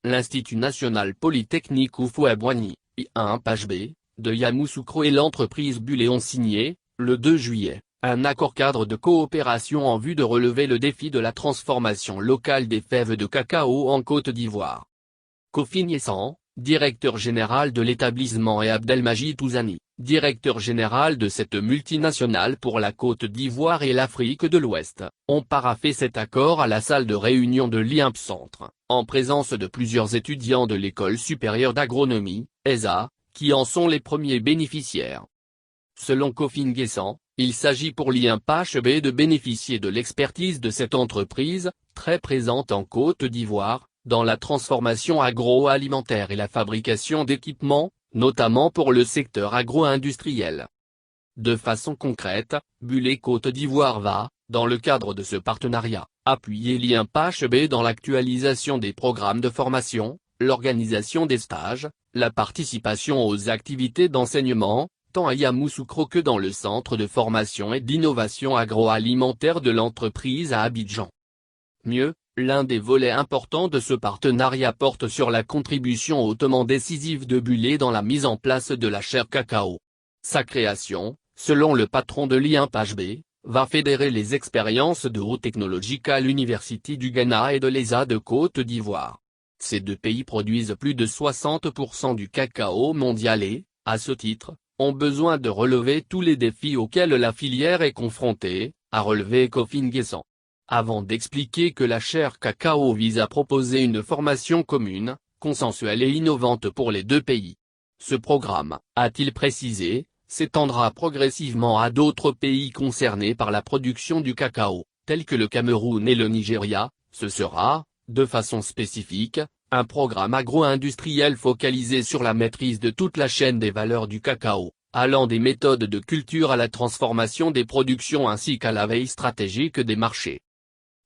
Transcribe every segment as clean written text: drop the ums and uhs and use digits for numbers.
l'Institut national polytechnique Houphouët-Boigny, INPHB, de Yamoussoukro et l'entreprise Bulé ont signé, le 2 juillet, un accord-cadre de coopération en vue de relever le défi de la transformation locale des fèves de cacao en Côte d'Ivoire. Kofi Nguessan, directeur général de l'établissement, et Abdelmajid Touzani, directeur général de cette multinationale pour la Côte d'Ivoire et l'Afrique de l'Ouest, ont paraphé cet accord à la salle de réunion de l'INP Centre, en présence de plusieurs étudiants de l'École supérieure d'agronomie, ESA, qui en sont les premiers bénéficiaires. Selon Kofi Nguessan, il s'agit pour l'INPHB de bénéficier de l'expertise de cette entreprise, très présente en Côte d'Ivoire, dans la transformation agroalimentaire et la fabrication d'équipements, notamment pour le secteur agro-industriel. De façon concrète, Bulé Côte d'Ivoire va, dans le cadre de ce partenariat, appuyer l'INPHB dans l'actualisation des programmes de formation, l'organisation des stages, la participation aux activités d'enseignement, tant à Yamoussoukro que dans le centre de formation et d'innovation agroalimentaire de l'entreprise à Abidjan. Mieux, l'un des volets importants de ce partenariat porte sur la contribution hautement décisive de Bulé dans la mise en place de la chaire cacao. Sa création, selon le patron de l'INPHB, va fédérer les expériences de Haut Technological University du Ghana et de l'ESA de Côte d'Ivoire. Ces deux pays produisent plus de 60% du cacao mondial et, à ce titre, ont besoin de relever tous les défis auxquels la filière est confrontée, a relevé Kofi Nguessan. Avant d'expliquer que la chaire cacao vise à proposer une formation commune, consensuelle et innovante pour les deux pays. Ce programme, a-t-il précisé, s'étendra progressivement à d'autres pays concernés par la production du cacao, tels que le Cameroun et le Nigeria. Ce sera, de façon spécifique, un programme agro-industriel focalisé sur la maîtrise de toute la chaîne des valeurs du cacao, allant des méthodes de culture à la transformation des productions ainsi qu'à la veille stratégique des marchés.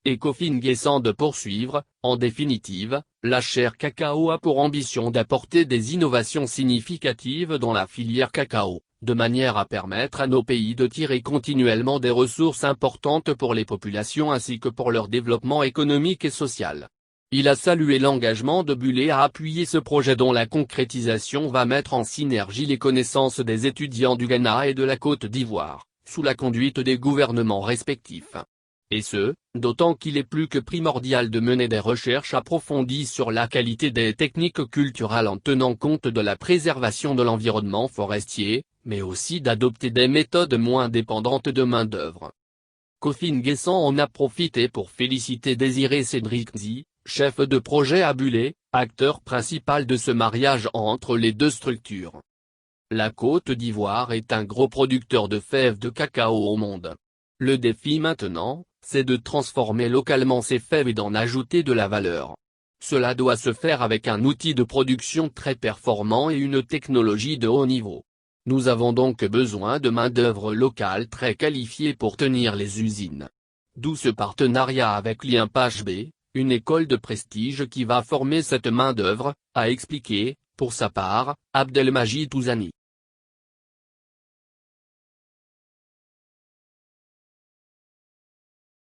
Et Kofi Nguessan de poursuivre, en définitive, la chaire cacao a pour ambition d'apporter des innovations significatives dans la filière cacao, de manière à permettre à nos pays de tirer continuellement des ressources importantes pour les populations ainsi que pour leur développement économique et social. Il a salué l'engagement de Bulé à appuyer ce projet dont la concrétisation va mettre en synergie les connaissances des étudiants du Ghana et de la Côte d'Ivoire, sous la conduite des gouvernements respectifs. Et ce, d'autant qu'il est plus que primordial de mener des recherches approfondies sur la qualité des techniques culturales en tenant compte de la préservation de l'environnement forestier, mais aussi d'adopter des méthodes moins dépendantes de main-d'œuvre. Kofi Nguessan en a profité pour féliciter Désiré Cédriczi, chef de projet à Bulé, acteur principal de ce mariage entre les deux structures. La Côte d'Ivoire est un gros producteur de fèves de cacao au monde. Le défi maintenant, c'est de transformer localement ces fèves et d'en ajouter de la valeur. Cela doit se faire avec un outil de production très performant et une technologie de haut niveau. Nous avons donc besoin de main-d'œuvre locale très qualifiée pour tenir les usines. D'où ce partenariat avec l'INPHB, une école de prestige qui va former cette main-d'œuvre, a expliqué, pour sa part, Abdelmajid Touzani.